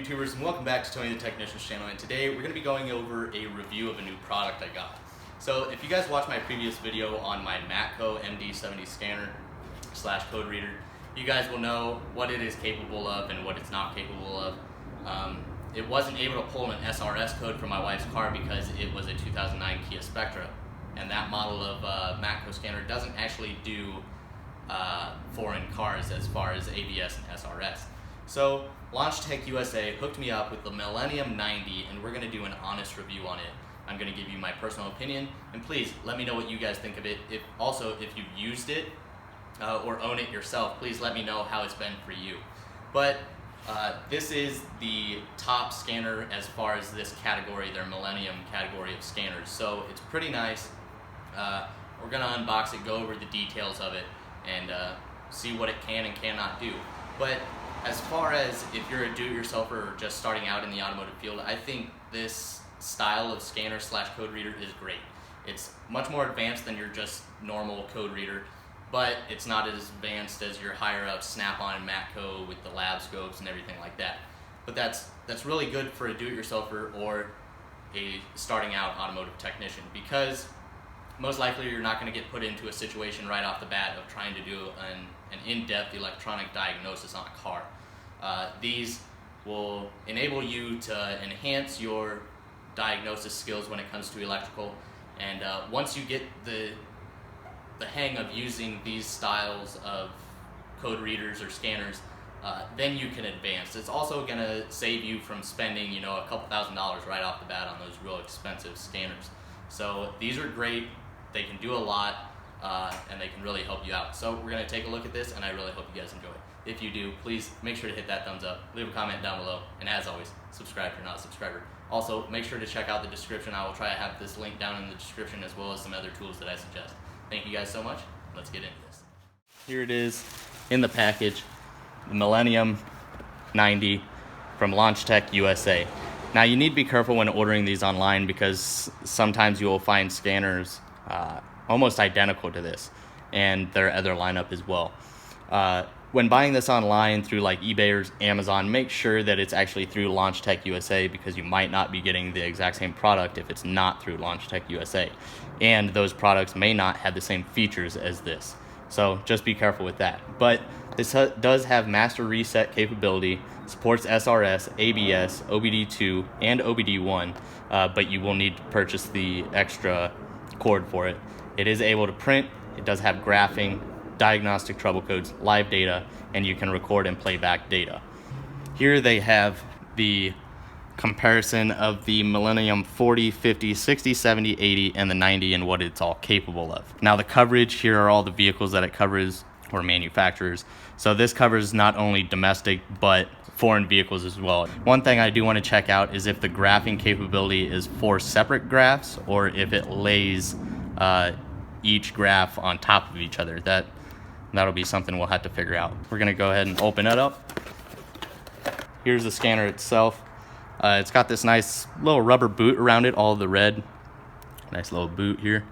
YouTubers, and welcome back to Tony the Technician's channel. And today we're going to be going over a review of a new product I got. So if you guys watched my previous video on my Matco MD70 scanner / code reader, you guys will know what it is capable of and what it's not capable of. It wasn't able to pull an SRS code from my wife's car because it was a 2009 Kia Spectra, and that model of Matco scanner doesn't actually do foreign cars as far as ABS and SRS. So Launch Tech USA hooked me up with the Millennium 90, and we're going to do an honest review on it. I'm going to give you my personal opinion, and please let me know what you guys think of it. If you've used it or own it yourself, please let me know how it's been for you. But this is the top scanner as far as this category, their Millennium category of scanners. So it's pretty nice. We're going to unbox it, go over the details of it, and see what it can and cannot do. But as far as if you're a do-it-yourselfer or just starting out in the automotive field, I think this style of scanner / code reader is great. It's much more advanced than your just normal code reader, but it's not as advanced as your higher up Snap-on and Matco with the lab scopes and everything like that. But that's really good for a do-it-yourselfer or a starting out automotive technician, because most likely you're not going to get put into a situation right off the bat of trying to do an in-depth electronic diagnosis on a car. These will enable you to enhance your diagnosis skills when it comes to electrical, and once you get the hang of using these styles of code readers or scanners, then you can advance. It's also going to save you from spending, a couple $1,000s right off the bat on those real expensive scanners. So these are great. They can do a lot, and they can really help you out. So we're going to take a look at this, and I really hope you guys enjoy it. If you do, please make sure to hit that thumbs up, leave a comment down below, and as always, subscribe if you're not a subscriber. Also, make sure to check out the description. I will try to have this link down in the description, as well as some other tools that I suggest. Thank you guys so much. Let's get into this. Here it is in the package, the Millennium 90 from Launch Tech USA. Now, you need to be careful when ordering these online, because sometimes you will find scanners almost identical to this, and their other lineup as well. When buying this online through like eBay or Amazon, make sure that it's actually through Launch Tech USA, because you might not be getting the exact same product if it's not through Launch Tech USA, and those products may not have the same features as this. So just be careful with that. But this does have master reset capability, supports SRS, ABS, OBD2, and OBD1, but you will need to purchase the extra cord for it. It is able to print. It does have graphing, diagnostic trouble codes, live data, and you can record and play back data. Here they have the comparison of the Millennium 40, 50, 60, 70, 80, and the 90, and what it's all capable of. Now, the coverage, here are all the vehicles that it covers, or manufacturers. So this covers not only domestic but foreign vehicles as well. One thing I do want to check out is if the graphing capability is 4 separate graphs, or if it lays each graph on top of each other. That'll be something we'll have to figure out. We're gonna go ahead and open it up. Here's the scanner itself. It's got this nice little rubber boot around it, all the red. Nice little boot here.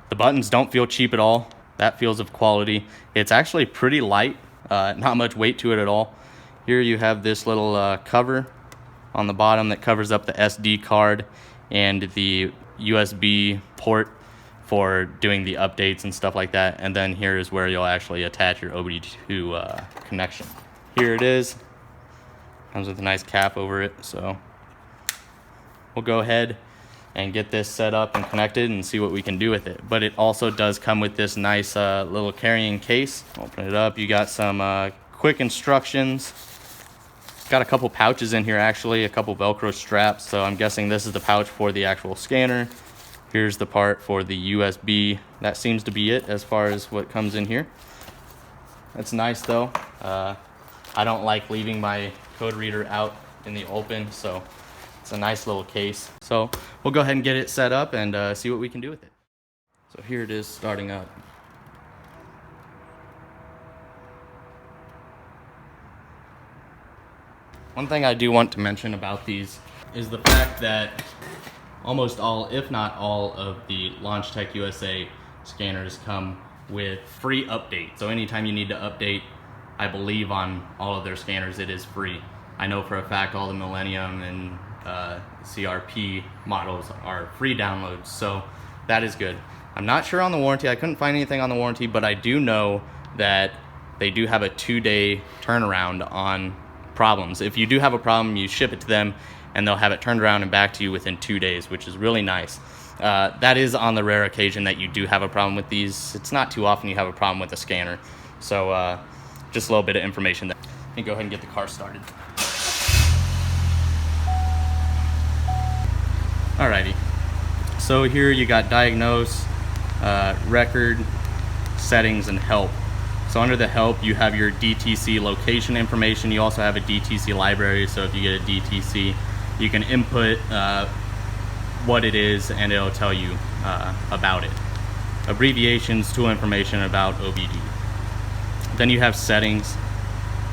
The buttons don't feel cheap at all. That feels of quality. It's actually pretty light, not much weight to it at all. Here you have this little cover on the bottom that covers up the SD card and the USB port for doing the updates and stuff like that. And then here is where you'll actually attach your OBD2 connection. Here it is. Comes with a nice cap over it. So we'll go ahead and get this set up and connected and see what we can do with it. But it also does come with this nice little carrying case. Open it up. You got some quick instructions. Got a couple pouches in here, actually, a couple Velcro straps. So I'm guessing this is the pouch for the actual scanner. Here's the part for the USB. That seems to be it as far as what comes in here. That's nice though. I don't like leaving my code reader out in the open, so it's a nice little case. So we'll go ahead and get it set up and see what we can do with it. So here it is starting up. One thing I do want to mention about these is the fact that almost all, if not all, of the Launch Tech USA scanners come with free updates. So anytime you need to update, I believe on all of their scanners, it is free. I know for a fact all the Millennium and CRP models are free downloads, so that is good. I'm not sure on the warranty. I couldn't find anything on the warranty, but I do know that they do have a 2-day turnaround on problems. If you do have a problem, you ship it to them and they'll have it turned around and back to you within 2 days, which is really nice. That is on the rare occasion that you do have a problem with these. It's not too often you have a problem with a scanner. So just a little bit of information there. Let me go ahead and get the car started. Alrighty, so here you got diagnose, record, settings, and help. So under the help, you have your DTC location information. You also have a DTC library, so if you get a DTC, you can input what it is and it'll tell you about it. Abbreviations, tool information about OBD. Then you have settings,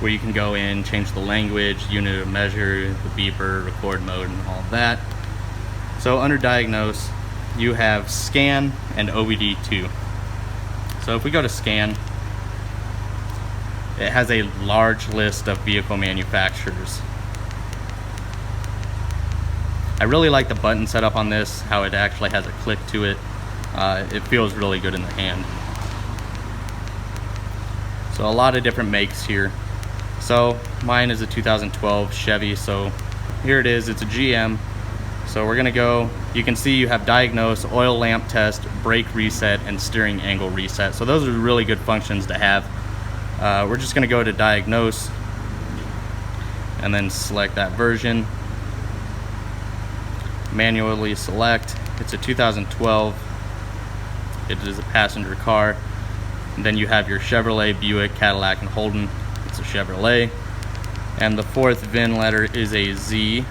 where you can go in, change the language, unit of measure, the beeper, record mode, and all of that. So under diagnose, you have scan and OBD2. So if we go to scan, it has a large list of vehicle manufacturers. I really like the button setup on this, how it actually has a click to it. It feels really good in the hand. So a lot of different makes here. So mine is a 2012 Chevy, so here it is, it's a GM. So we're gonna go, you can see you have diagnose, oil lamp test, brake reset, and steering angle reset. So those are really good functions to have. We're just gonna go to diagnose and then select that version. Manually select, it's a 2012, it is a passenger car. And then you have your Chevrolet, Buick, Cadillac, and Holden. It's a Chevrolet. And the fourth VIN letter is a Z.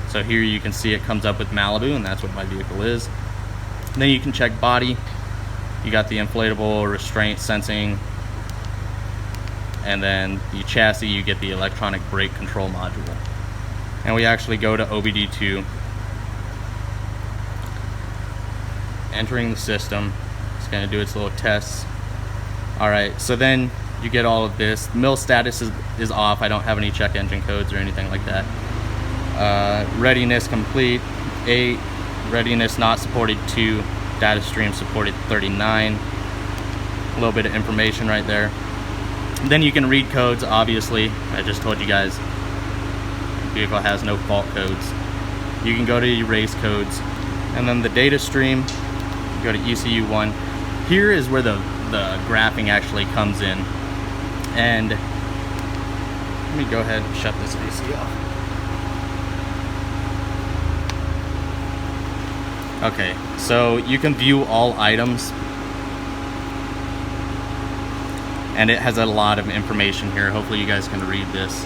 So here you can see it comes up with Malibu, and that's what my vehicle is. And then you can check body. You got the inflatable restraint sensing. And then the chassis, you get the electronic brake control module. And we actually go to OBD2. Entering the system. It's going to do its little tests. Alright, so then you get all of this. Mil status is off. I don't have any check engine codes or anything like that. Readiness complete 8, readiness not supported 2, data stream supported 39. A little bit of information right there. Then you can read codes, obviously. I just told you guys the vehicle has no fault codes. You can go to erase codes. And then the data stream, go to ECU1. Here is where the graphing actually comes in. And let me go ahead and shut this AC off. Okay, so you can view all items, and it has a lot of information here. Hopefully you guys can read this.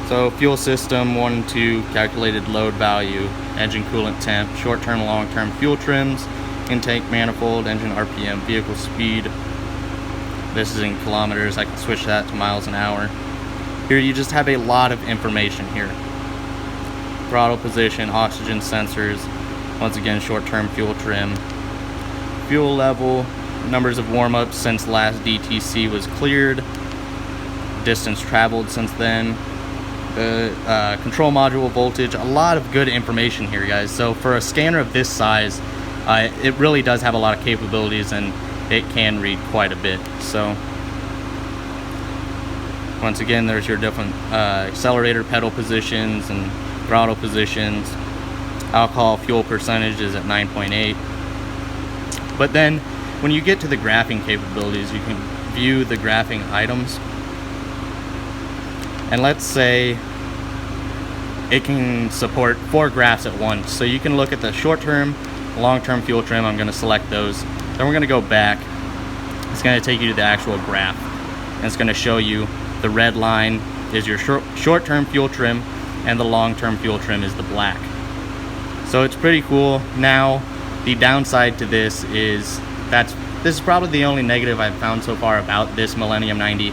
So fuel system 1 and 2, calculated load value, engine coolant temp, short-term, long-term fuel trims, intake manifold, engine RPM, vehicle speed. This is in kilometers. I can switch that to miles an hour. Here you just have a lot of information here. Throttle position, oxygen sensors, once again short-term fuel trim, fuel level, numbers of warm-ups since last DTC was cleared, distance traveled since then, the control module voltage. A lot of good information here, guys. So for a scanner of this size, it really does have a lot of capabilities, and it can read quite a bit. So once again, there's your different accelerator pedal positions and throttle positions. Alcohol fuel percentage is at 9.8. But then when you get to the graphing capabilities, you can view the graphing items. And let's say it can support 4 graphs at once. So you can look at the short-term, long-term fuel trim. I'm going to select those. Then we're going to go back. It's going to take you to the actual graph. And it's going to show you the red line is your short-term fuel trim, and the long-term fuel trim is the black. So it's pretty cool. Now, the downside to this is this is probably the only negative I've found so far about this Millennium 90,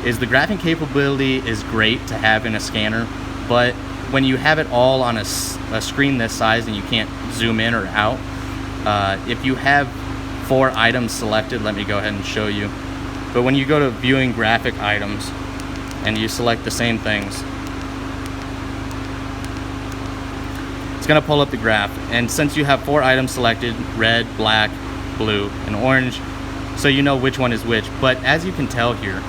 is the graphing capability is great to have in a scanner, but when you have it all on a screen this size and you can't zoom in or out, if you have 4 items selected, let me go ahead and show you. But when you go to viewing graphic items, and you select the same things, it's going to pull up the graph. And since you have 4 items selected, red, black, blue, and orange, so you know which one is which. But as you can tell here,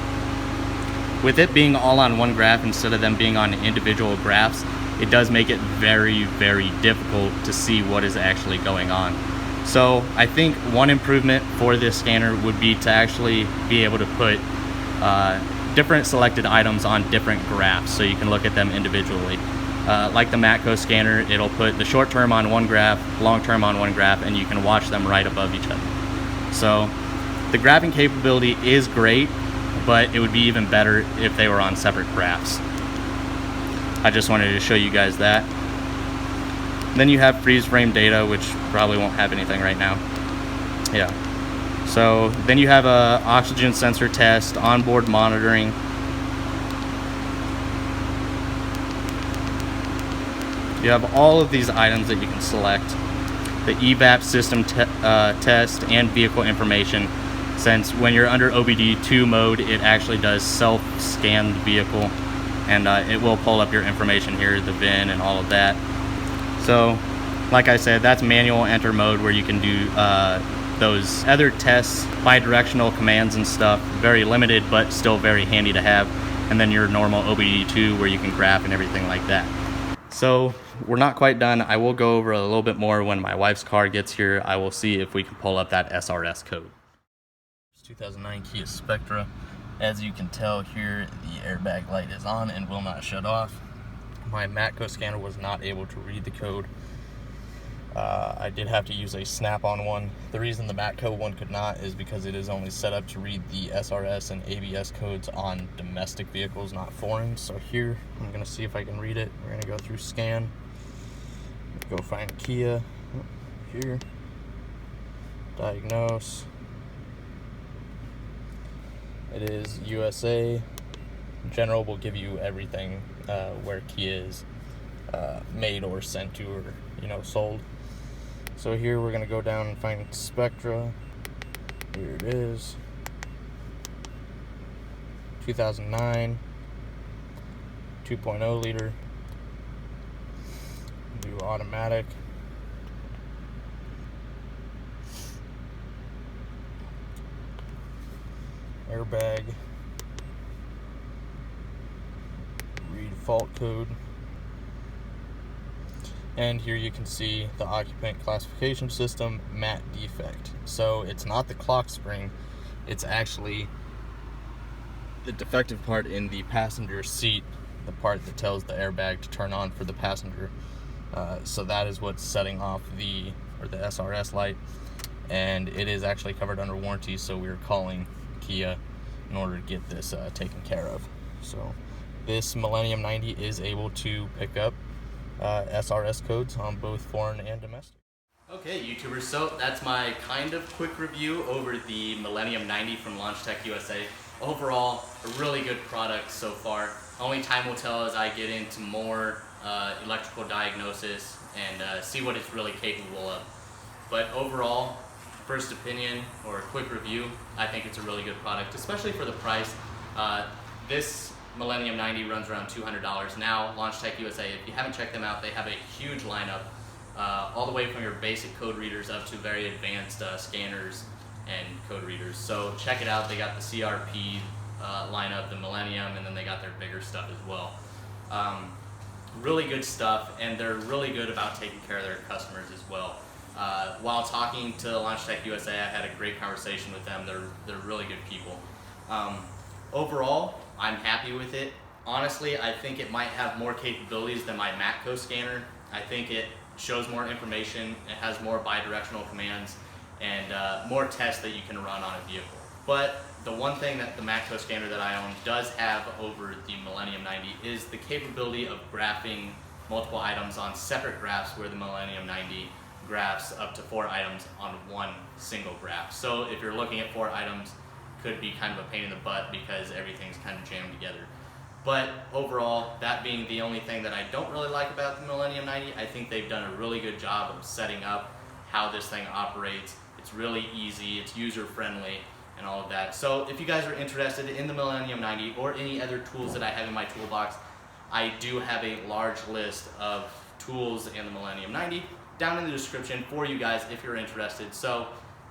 with it being all on one graph instead of them being on individual graphs, it does make it very, very difficult to see what is actually going on. So I think one improvement for this scanner would be to actually be able to put different selected items on different graphs so you can look at them individually. Like the Matco scanner, it'll put the short term on one graph, long term on one graph, and you can watch them right above each other. So the graphing capability is great, but it would be even better if they were on separate graphs. I just wanted to show you guys that. Then you have freeze frame data, which probably won't have anything right now. Yeah. So then you have a oxygen sensor test, onboard monitoring. You have all of these items that you can select. The EVAP system test and vehicle information. Since when you're under OBD2 mode, it actually does self-scan the vehicle, and it will pull up your information here, the VIN and all of that. So, like I said, that's manual enter mode where you can do those other tests, bi-directional commands and stuff. Very limited, but still very handy to have. And then your normal OBD2 where you can graph and everything like that. So, we're not quite done. I will go over a little bit more when my wife's car gets here. I will see if we can pull up that SRS code. 2009 Kia Spectra. As you can tell here, the airbag light is on and will not shut off. My Matco scanner was not able to read the code. I did have to use a snap-on one. The reason the Matco one could not is because it is only set up to read the SRS and ABS codes on domestic vehicles, not foreign. So here, I'm going to see if I can read it. We're going to go through scan. Go find Kia. Here. Diagnose. It is USA. General will give you everything where Kia is made or sent to or sold. So here we're going to go down and find Spectra. Here it is. 2009. 2.0 liter. Do automatic. Airbag. Read fault code. And here you can see the occupant classification system, mat defect. So it's not the clock spring, it's actually the defective part in the passenger seat, the part that tells the airbag to turn on for the passenger. So that is what's setting off the SRS light, and it is actually covered under warranty, so we're calling Kia in order to get this taken care of. So this Millennium 90 is able to pick up SRS codes on both foreign and domestic. Okay, YouTubers, so that's my kind of quick review over the Millennium 90 from LaunchTech USA. Overall, a really good product so far. Only time will tell as I get into more electrical diagnosis and see what it's really capable of. But overall, first opinion or quick review, I think it's a really good product, especially for the price. This Millennium 90 runs around $200 now. LaunchTech USA, if you haven't checked them out, they have a huge lineup, all the way from your basic code readers up to very advanced scanners and code readers. So check it out. They got the CRP lineup, the Millennium, and then they got their bigger stuff as well. Really good stuff, and they're really good about taking care of their customers as well. While talking to LaunchTech USA, I had a great conversation with them. They're really good people. Overall, I'm happy with it. Honestly, I think it might have more capabilities than my Matco scanner. I think it shows more information, it has more bi-directional commands, and more tests that you can run on a vehicle. But the one thing that the Matco scanner that I own does have over the Millennium 90 is the capability of graphing multiple items on separate graphs, where the Millennium 90 graphs up to 4 items on one single graph. So if you're looking at 4 items, could be kind of a pain in the butt because everything's kind of jammed together. But overall, that being the only thing that I don't really like about the Millennium 90, I think they've done a really good job of setting up how this thing operates. It's really easy, it's user-friendly, and all of that. So if you guys are interested in the Millennium 90 or any other tools that I have in my toolbox, I do have a large list of tools in the Millennium 90 down in the description for you guys if you're interested. So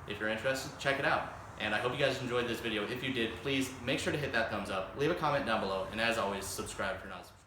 if you're interested, check it out. And I hope you guys enjoyed this video. If you did, please make sure to hit that thumbs up, leave a comment down below, and as always, subscribe if you're not subscribed.